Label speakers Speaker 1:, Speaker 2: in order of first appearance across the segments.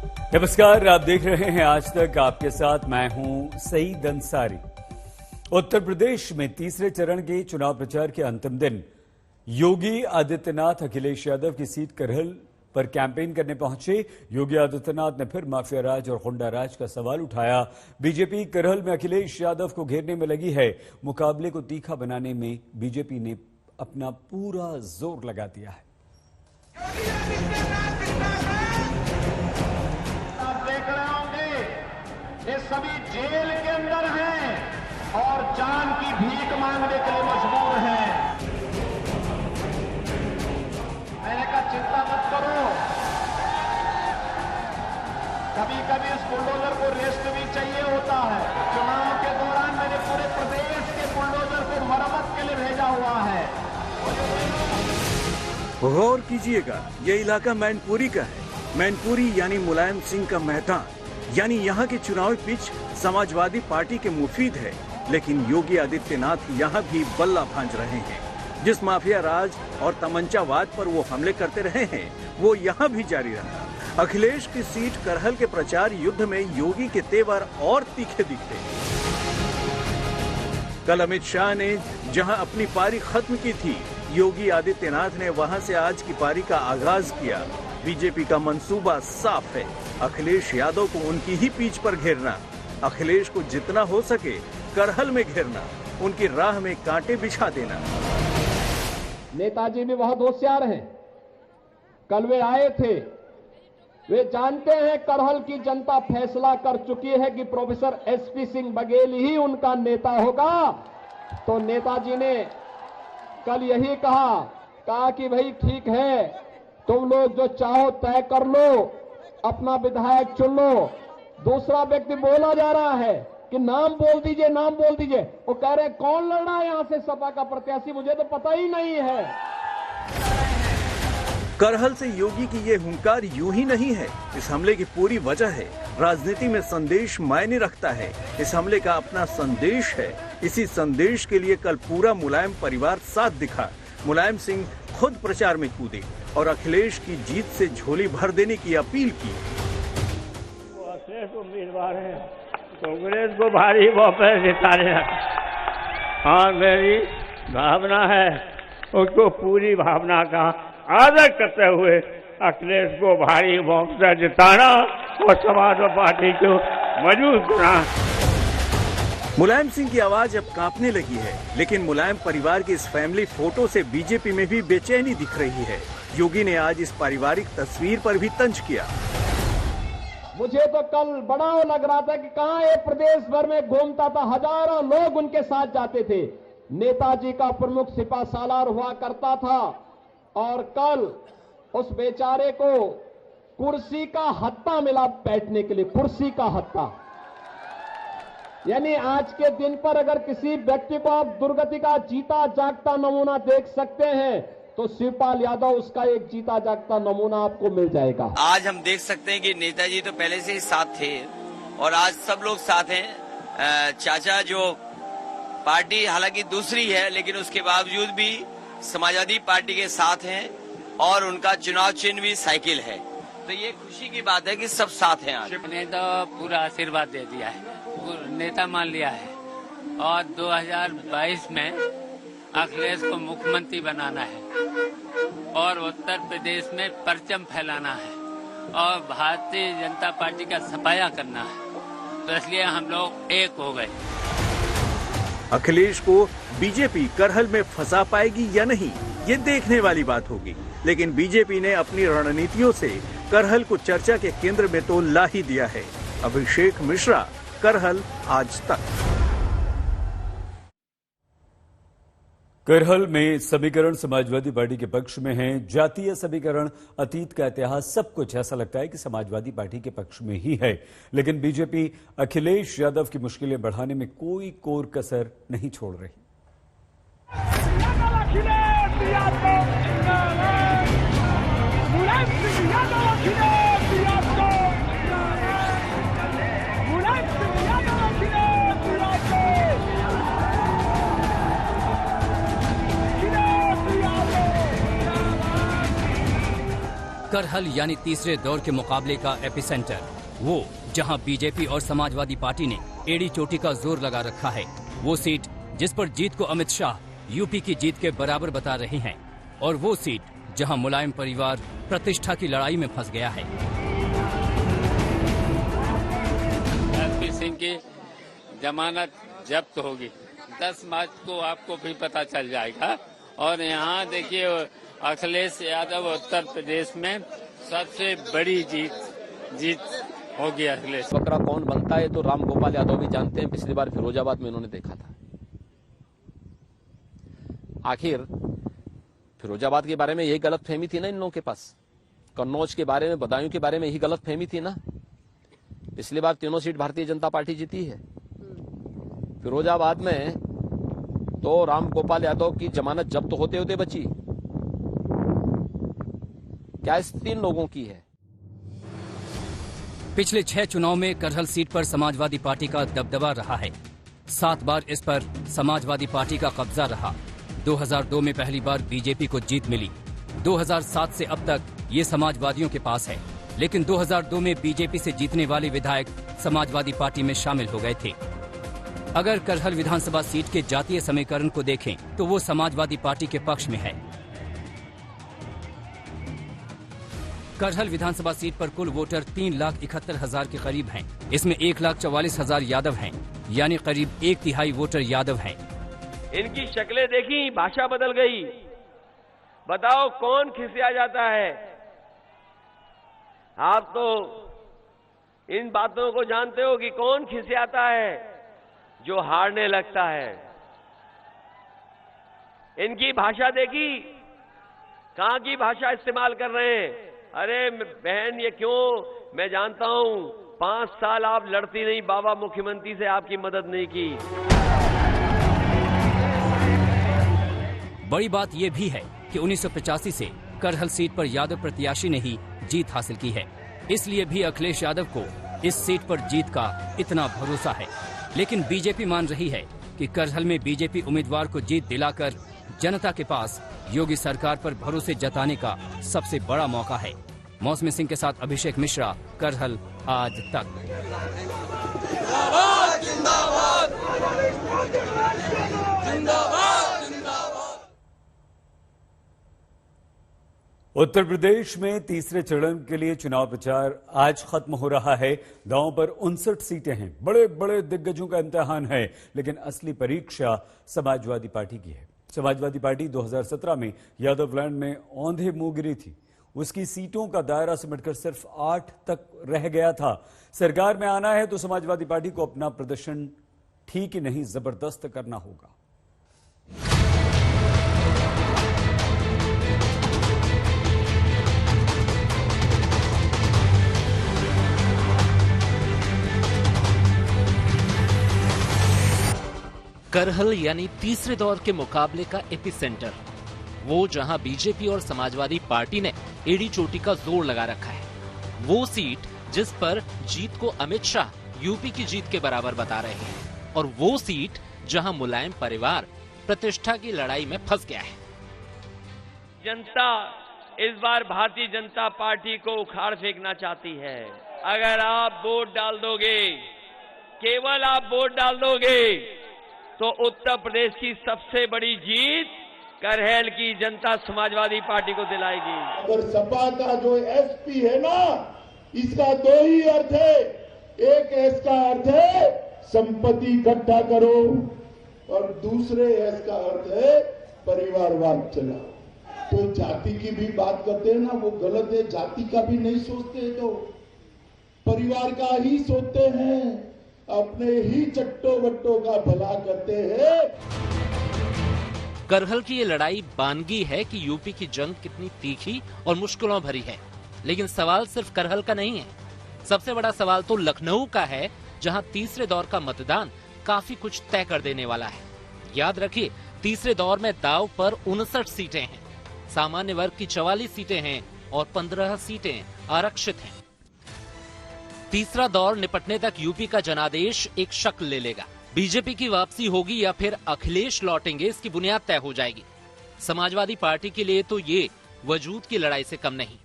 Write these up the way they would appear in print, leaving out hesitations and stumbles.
Speaker 1: नमस्कार, आप देख रहे हैं आज तक। आपके साथ मैं हूं सईद अंसारी। उत्तर प्रदेश में तीसरे चरण के चुनाव प्रचार के अंतिम दिन योगी आदित्यनाथ अखिलेश यादव की सीट करहल पर कैंपेन करने पहुंचे। योगी आदित्यनाथ ने फिर माफिया राज और गुंडा राज का सवाल उठाया। बीजेपी करहल में अखिलेश यादव को घेरने में लगी है। मुकाबले को तीखा बनाने में बीजेपी ने अपना पूरा जोर लगा दिया है।
Speaker 2: ये सभी जेल के अंदर हैं और जान की भीख मांगने के लिए मजबूर हैं। मैंने कहा चिंता मत करो, कभी कभी इस बुलडोजर को रेस्ट भी चाहिए होता है। चुनाव के दौरान मैंने पूरे प्रदेश के बुलडोजर को मरम्मत के लिए भेजा हुआ है।
Speaker 3: गौर कीजिएगा, ये इलाका मैनपुरी का है। मैनपुरी यानी मुलायम सिंह का मैदान, यानी यहाँ की चुनावी पिच समाजवादी पार्टी के मुफीद है। लेकिन योगी आदित्यनाथ यहाँ भी बल्ला भांज रहे हैं। जिस माफिया राज और तमंचावाद पर वो हमले करते रहे हैं, वो यहाँ भी जारी रहा। अखिलेश की सीट करहल के प्रचार युद्ध में योगी के तेवर और तीखे दिखे। कल अमित शाह ने जहाँ अपनी पारी खत्म की थी, योगी आदित्यनाथ ने वहाँ से आज की पारी का आगाज किया। बीजेपी का मंसूबा साफ है, अखिलेश यादव को उनकी ही पीछ पर घेरना, अखिलेश को जितना हो सके करहल में घेरना, उनकी राह में कांटे बिछा देना।
Speaker 2: नेताजी भी बहुत होशियार हैं। कल वे आए थे, वे जानते हैं करहल की जनता फैसला कर चुकी है कि प्रोफेसर एसपी सिंह बघेल ही उनका नेता होगा। तो नेताजी ने कल यही कहा कि भाई ठीक है, तुम लोग जो चाहो तय कर लो, अपना विधायक चुन लो। दूसरा व्यक्ति बोला जा रहा है कि नाम बोल दीजिए, नाम बोल दीजिए। वो कह रहे कौन लड़ रहा है यहां से सपा का प्रत्याशी, मुझे तो पता ही नहीं है।
Speaker 3: करहल से योगी की ये हुंकार यूं ही नहीं है। इस हमले की पूरी वजह है, राजनीति में संदेश मायने रखता है। इस हमले का अपना संदेश है। इसी संदेश के लिए कल पूरा मुलायम परिवार साथ दिखा। मुलायम सिंह खुद प्रचार में कूदे और अखिलेश की जीत से झोली भर देने की अपील की।
Speaker 4: वो अखिलेश उम्मीदवार है, कांग्रेस को भारी बहुमत जिताने। हाँ, मेरी भावना है, उसको पूरी भावना का आदर करते हुए अखिलेश को भारी बहुमत जिताना और समाजवादी पार्टी को मजबूत करना।
Speaker 3: मुलायम सिंह की आवाज अब कांपने लगी है, लेकिन मुलायम परिवार की इस फैमिली फोटो से बीजेपी में भी बेचैनी दिख रही है। योगी ने आज इस पारिवारिक तस्वीर पर भी तंज किया।
Speaker 2: मुझे तो कल बड़ा लग रहा था कि कहां ये प्रदेश भर में घूमता था, हजारों लोग उनके साथ जाते थे। नेताजी का प्रमुख सिपा सालार हुआ करता था और कल उस बेचारे को कुर्सी का हत्था मिला बैठने के लिए, कुर्सी का हत्था। यानी आज के दिन पर अगर किसी व्यक्ति को आप दुर्गति का जीता जागता नमूना देख सकते हैं तो शिवपाल यादव उसका एक जीता जागता नमूना आपको मिल जाएगा।
Speaker 5: आज हम देख सकते हैं कि नेताजी तो पहले से ही साथ थे और आज सब लोग साथ हैं। चाचा जो पार्टी हालांकि दूसरी है, लेकिन उसके बावजूद भी समाजवादी पार्टी के साथ हैं और उनका चुनाव चिन्ह भी साइकिल है। तो ये खुशी की बात है कि सब साथ हैं। आज
Speaker 6: ने तो पूरा आशीर्वाद दे दिया है, नेता मान लिया है और 2022 में अखिलेश को मुख्यमंत्री बनाना है और उत्तर प्रदेश में परचम फैलाना है और भारतीय जनता पार्टी का सफाया करना है। तो इसलिए हम लोग एक हो गए।
Speaker 3: अखिलेश को बीजेपी करहल में फंसा पाएगी या नहीं, ये देखने वाली बात होगी। लेकिन बीजेपी ने अपनी रणनीतियों से करहल को चर्चा के केंद्र में तो ला ही दिया है। अभिषेक मिश्रा, करहल, आज तक।
Speaker 1: करहल में समीकरण समाजवादी पार्टी के पक्ष में है। जातीय समीकरण, अतीत का इतिहास, सब कुछ ऐसा लगता है कि समाजवादी पार्टी के पक्ष में ही है। लेकिन बीजेपी अखिलेश यादव की मुश्किलें बढ़ाने में कोई कोर कसर नहीं छोड़ रही।
Speaker 7: करहल यानी तीसरे दौर के मुकाबले का एपिसेंटर, वो जहां बीजेपी और समाजवादी पार्टी ने एड़ी चोटी का जोर लगा रखा है, वो सीट जिस पर जीत को अमित शाह यूपी की जीत के बराबर बता रहे हैं, और वो सीट जहां मुलायम परिवार प्रतिष्ठा की लड़ाई में फंस गया है।
Speaker 6: एसपी सिंह की जमानत जब्त होगी, 10 मार्च को आपको भी पता चल जाएगा। और यहाँ देखिए अखिलेश यादव उत्तर प्रदेश में सबसे बड़ी जीत होगी अखिलेश।
Speaker 2: बकरा कौन बनता है तो राम गोपाल यादव भी जानते हैं, पिछली बार फिरोजाबाद में इन्होंने देखा था। आखिर फिरोजाबाद के बारे में यही गलत फहमी थी ना इन लोगों के पास, कन्नौज के बारे में, बदायूं के बारे में यही गलत फहमी थी ना। पिछली बार तीनों सीट भारतीय जनता पार्टी जीती है। फिरोजाबाद में तो राम गोपाल यादव की जमानत जब्त होते होते बची। क्या स्थिति इन लोगों की है?
Speaker 7: पिछले 6 चुनाव में करहल सीट पर समाजवादी पार्टी का दबदबा रहा है। 7 बार इस पर समाजवादी पार्टी का कब्जा रहा। 2002 में पहली बार बीजेपी को जीत मिली। 2007 से अब तक ये समाजवादियों के पास है, लेकिन 2002 में बीजेपी से जीतने वाले विधायक समाजवादी पार्टी में शामिल हो गए थे। अगर करहल विधानसभा सीट के जातीय समीकरण को देखें तो वो समाजवादी पार्टी के पक्ष में है। करहल विधानसभा सीट पर कुल वोटर 3,71,000 के करीब हैं। इसमें 1,44,000 यादव हैं, यानी करीब 1/3 वोटर यादव हैं।
Speaker 8: इनकी शक्लें देखी, भाषा बदल गई। बताओ कौन खिसिया जाता है? आप तो इन बातों को जानते हो कि कौन खिसियाता है? जो हारने लगता है। इनकी भाषा देखी, कहां की भाषा इस्तेमाल कर रहे हैं? अरे बहन ये क्यों, मैं जानता हूं 5 साल आप लड़ती नहीं, बाबा मुख्यमंत्री से आपकी मदद नहीं की।
Speaker 7: बड़ी बात यह भी है कि 1985 से करहल सीट पर यादव प्रत्याशी ने ही जीत हासिल की है, इसलिए भी अखिलेश यादव को इस सीट पर जीत का इतना भरोसा है। लेकिन बीजेपी मान रही है कि करहल में बीजेपी उम्मीदवार को जीत दिलाकर जनता के पास योगी सरकार पर भरोसे जताने का सबसे बड़ा मौका है। मौसमी सिंह के साथ अभिषेक मिश्रा, करहल आज तक।
Speaker 1: उत्तर प्रदेश में तीसरे चरण के लिए चुनाव प्रचार आज खत्म हो रहा है। दांव पर 59 सीटें हैं। बड़े बड़े दिग्गजों का इम्तिहान है, लेकिन असली परीक्षा समाजवादी पार्टी की है। समाजवादी पार्टी 2017 में यादवलैंड में औंधे मुंह गिरी थी। उसकी सीटों का दायरा सिमटकर सिर्फ 8 तक रह गया था। सरकार में आना है तो समाजवादी पार्टी को अपना प्रदर्शन ठीक ही नहीं, जबरदस्त करना होगा।
Speaker 9: करहल यानी तीसरे दौर के मुकाबले का एपिसेंटर, वो जहां बीजेपी और समाजवादी पार्टी ने एड़ी चोटी का जोर लगा रखा है। वो सीट जिस पर जीत को अमित शाह यूपी की जीत के बराबर बता रहे हैं, और वो सीट जहां मुलायम परिवार प्रतिष्ठा की लड़ाई में फंस गया है।
Speaker 8: जनता इस बार भारतीय जनता पार्टी को उखाड़ फेंकना चाहती है। अगर आप वोट डाल दोगे, केवल आप वोट डाल दोगे, तो उत्तर प्रदेश की सबसे बड़ी जीत करहल की जनता समाजवादी पार्टी को दिलाएगी।
Speaker 10: और सपा का जो एसपी है ना, इसका 2 ही अर्थ है। एक एस का अर्थ है संपत्ति इकट्ठा करो, और दूसरे एस का अर्थ है परिवारवाद चलाओ। तो जाति की भी बात करते हैं ना, वो गलत है। जाति का भी नहीं सोचते, तो परिवार का ही सोचते हैं, अपने ही चट्टो बट्टों का भला करते हैं।
Speaker 9: करहल की ये लड़ाई बानगी है कि यूपी की जंग कितनी तीखी और मुश्किलों भरी है। लेकिन सवाल सिर्फ करहल का नहीं है। सबसे बड़ा सवाल तो लखनऊ का है, जहां तीसरे दौर का मतदान काफी कुछ तय कर देने वाला है। याद रखिए, तीसरे दौर में दांव पर 59 सीटें हैं, सामान्य वर्ग की 44 सीटें हैं और 15 सीटें आरक्षित हैं। तीसरा दौर निपटने तक यूपी का जनादेश एक शक्ल ले लेगा। बीजेपी की वापसी होगी या फिर अखिलेश लौटेंगे, इसकी बुनियाद तय हो जाएगी। समाजवादी पार्टी के लिए तो ये वजूद की लड़ाई से कम नहीं।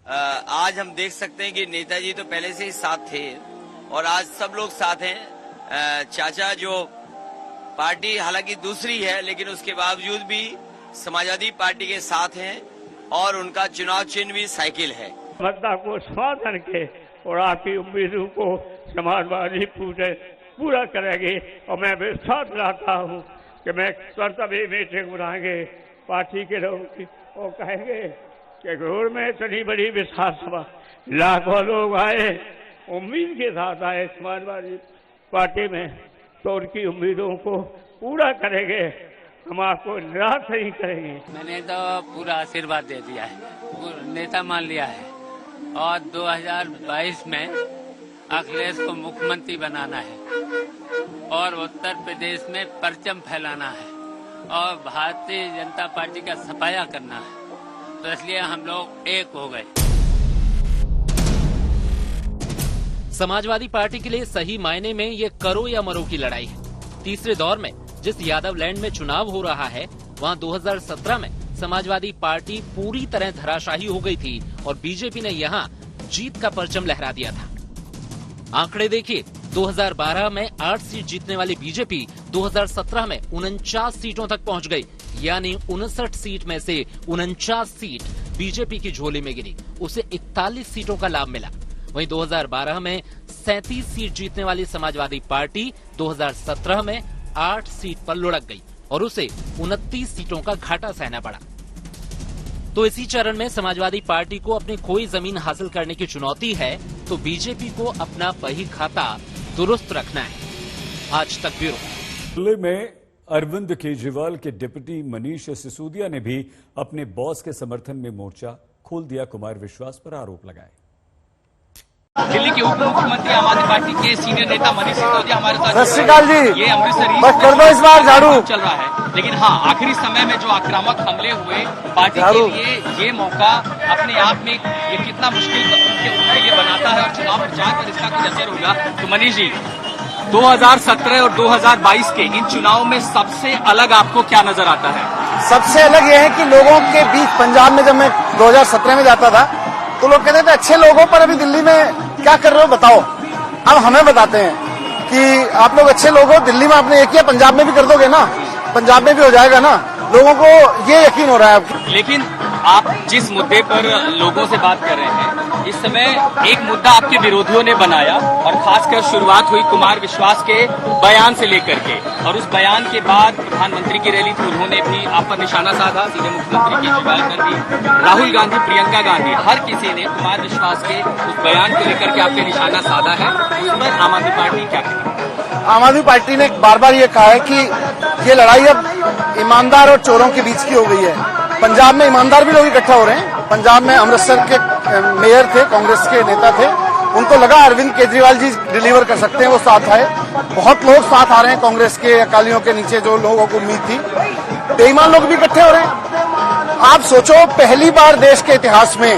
Speaker 5: आज हम देख सकते हैं कि नेताजी तो पहले से ही साथ थे और आज सब लोग साथ हैं। चाचा जो पार्टी हालांकि दूसरी है लेकिन उसके बावजूद भी समाजवादी पार्टी के साथ हैं और उनका चुनाव चिन्ह भी साइकिल है।
Speaker 4: मतदाता को समर्थन के और आपकी उम्मीदों को समाजवादी पूरा करेंगे और मैं विश्वास दिलाता हूँ कि मैं कर्तव्य मीटिंग बुलाएंगे पार्टी के लोग और कहेंगे कि घोर में इतनी बड़ी विशाल सभा लाखों लोग आए, उम्मीद के साथ आए समाजवादी पार्टी में, तो उनकी उम्मीदों को पूरा करेंगे, हम आपको निराश नहीं करेंगे।
Speaker 6: मैंने तो पूरा आशीर्वाद दे दिया है, नेता मान लिया है और 2022 में अखिलेश को मुख्यमंत्री बनाना है और उत्तर प्रदेश में परचम फैलाना है और भारतीय जनता पार्टी का सफाया करना है, तो इसलिए हम लोग एक हो गए।
Speaker 9: समाजवादी पार्टी के लिए सही मायने में ये करो या मरो की लड़ाई है। तीसरे दौर में जिस यादव लैंड में चुनाव हो रहा है वहाँ 2017 में समाजवादी पार्टी पूरी तरह धराशायी हो गई थी और बीजेपी ने यहाँ जीत का परचम लहरा दिया था। आंकड़े देखिए, 2012 में 8 सीट जीतने वाली बीजेपी 2017 में 49 सीटों तक पहुंच गई, यानी 59 सीट में से 49 सीट बीजेपी की झोली में गिरी, उसे 41 सीटों का लाभ मिला। वहीं 2012 में 37 सीट जीतने वाली समाजवादी पार्टी 2017 में 8 सीट पर लुढ़क गई और उसे 29 सीटों का घाटा सहना पड़ा। तो इसी चरण में समाजवादी पार्टी को अपनी खोई जमीन हासिल करने की चुनौती है, तो बीजेपी को अपना बही खाता दुरुस्त रखना है। आज तक ब्यूरो।
Speaker 1: दिल्ली में अरविंद केजरीवाल के डिप्टी मनीष सिसोदिया ने भी अपने बॉस के समर्थन में मोर्चा खोल दिया। कुमार विश्वास पर आरोप लगाए।
Speaker 11: दिल्ली के उप मुख्यमंत्री आम आदमी पार्टी के सीनियर नेता मनीष सिसोदिया हमारे साथ।
Speaker 12: सत श्री अकाल जी।
Speaker 11: ये अमृतसर
Speaker 12: बस कर दो इस बार झाड़ू
Speaker 11: चल रहा है, लेकिन हाँ, आखिरी समय में जो आक्रामक हमले हुए पार्टी के लिए ये मौका अपने आप में ये कितना मुश्किल उनके लिए बनाता है और चुनाव प्रचार पर इसका कुछ असर होगा। तो मनीष जी, 2017 और 2022 के इन चुनाव में सबसे अलग आपको क्या नजर आता है?
Speaker 12: सबसे अलग ये है कि लोगों के बीच, पंजाब में जब मैं 2017 में जाता था तो लोग कहते थे अच्छे लोगों पर अभी दिल्ली में क्या कर रहे हो बताओ। अब हमें बताते हैं कि आप लोग अच्छे लोग हो, दिल्ली में आपने ये किया, पंजाब में भी कर दोगे ना, पंजाब में भी हो जाएगा ना। लोगों को ये यकीन हो रहा है।
Speaker 11: लेकिन आप जिस मुद्दे पर लोगों से बात कर रहे हैं, इस समय एक मुद्दा आपके विरोधियों ने बनाया और खासकर शुरुआत हुई कुमार विश्वास के बयान से लेकर के, और उस बयान के बाद प्रधानमंत्री की रैली थी, उन्होंने भी आप पर निशाना साधा, सीधे मुख्यमंत्री केजरीवाल पर भी, राहुल गांधी, प्रियंका गांधी, हर किसी ने कुमार विश्वास के उस बयान को लेकर के आपके निशाना साधा है। उस पर आम आदमी पार्टी क्या करेगी?
Speaker 12: आम आदमी पार्टी ने बार बार ये कहा है कि ये लड़ाई अब ईमानदार और चोरों के बीच की हो गई है। पंजाब में ईमानदार भी लोग इकट्ठा हो रहे हैं। पंजाब में अमृतसर के मेयर थे, कांग्रेस के नेता थे, उनको लगा अरविंद केजरीवाल जी डिलीवर कर सकते हैं, वो साथ आए। बहुत लोग साथ आ रहे हैं कांग्रेस के अकालियों के नीचे, जो लोगों को उम्मीद थी। बेईमान लोग भी इकट्ठे हो रहे हैं। आप सोचो, पहली बार देश के इतिहास में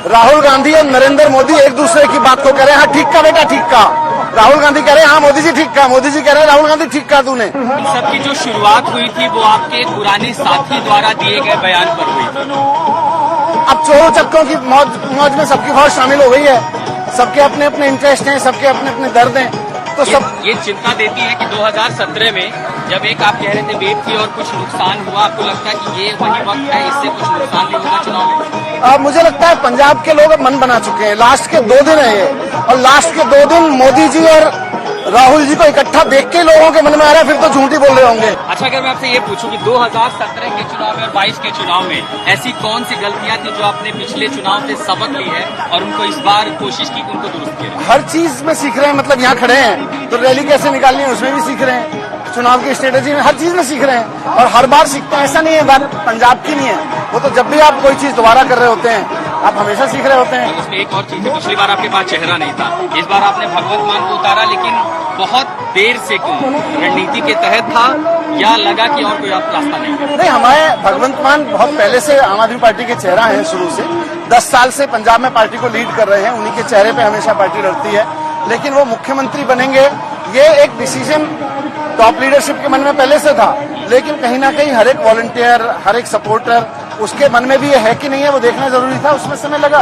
Speaker 12: राहुल गांधी और नरेंद्र मोदी एक दूसरे की बात को कह रहे हैं, हाँ ठीक का बेटा ठीक का। राहुल गांधी कह रहे हैं हाँ मोदी जी ठीक का, मोदी जी कह रहे हैं राहुल गांधी ठीक का तूने।
Speaker 11: सबकी जो शुरुआत हुई थी वो आपके पुराने साथी द्वारा दिए गए बयान पर हुई थी।
Speaker 12: अब चोरों चक्कों की मौज में सबकी फौज शामिल हो गई है। सबके अपने अपने इंटरेस्ट हैं, सबके अपने अपने दर्द हैं। तो सब
Speaker 11: ये चिंता देती है कि 2017 में जब एक आप कह रहे थे वेट थी और कुछ नुकसान हुआ, आपको लगता है कि ये वही वक्त है, इससे कुछ नुकसान भी होगा चुनाव में?
Speaker 12: मुझे लगता है पंजाब के लोग अब मन बना चुके हैं। लास्ट के 2 दिन है ये, और लास्ट के 2 दिन मोदी जी और राहुल जी को इकट्ठा देख के लोगों के मन में आ रहा है, फिर तो झूठी बोल रहे होंगे।
Speaker 11: अच्छा, अगर मैं आपसे ये पूछूं कि 2017 के चुनाव में और 22 के चुनाव में ऐसी कौन सी गलतियां थी जो आपने पिछले चुनाव से सबक ली है और उनको इस बार कोशिश की कि उनको दुरुस्त किया?
Speaker 12: हर चीज में सीख रहे हैं। मतलब यहाँ खड़े हैं तो रैली कैसे निकालनी है उसमें भी सीख रहे हैं, चुनाव की स्ट्रेटेजी में, हर चीज में सीख रहे हैं और हर बार सीखते हैं। ऐसा नहीं है, बात पंजाब की नहीं है, वो तो जब भी आप कोई चीज दोबारा कर रहे होते हैं आप हमेशा सीख रहे होते हैं।
Speaker 11: इसमें एक और चीज है, पिछली बार आपके पास चेहरा नहीं था, इस बार आपने भगवंत मान को उतारा, लेकिन बहुत देर से क्यों? रणनीति के तहत था या लगा कि और कोई आप रास्ता नहीं?
Speaker 12: हमारे भगवंत मान बहुत पहले से आम आदमी पार्टी के चेहरा है, शुरू से 10 साल से पंजाब में पार्टी को लीड कर रहे हैं, उन्हीं के चेहरे पे हमेशा पार्टी लड़ती है। लेकिन वो मुख्यमंत्री बनेंगे ये एक डिसीजन टॉप लीडरशिप के मन में पहले से था, लेकिन कहीं ना कहीं हर एक वॉलंटियर, हर एक सपोर्टर, उसके मन में भी ये है कि नहीं है, वो देखना जरूरी था, उसमें समय लगा।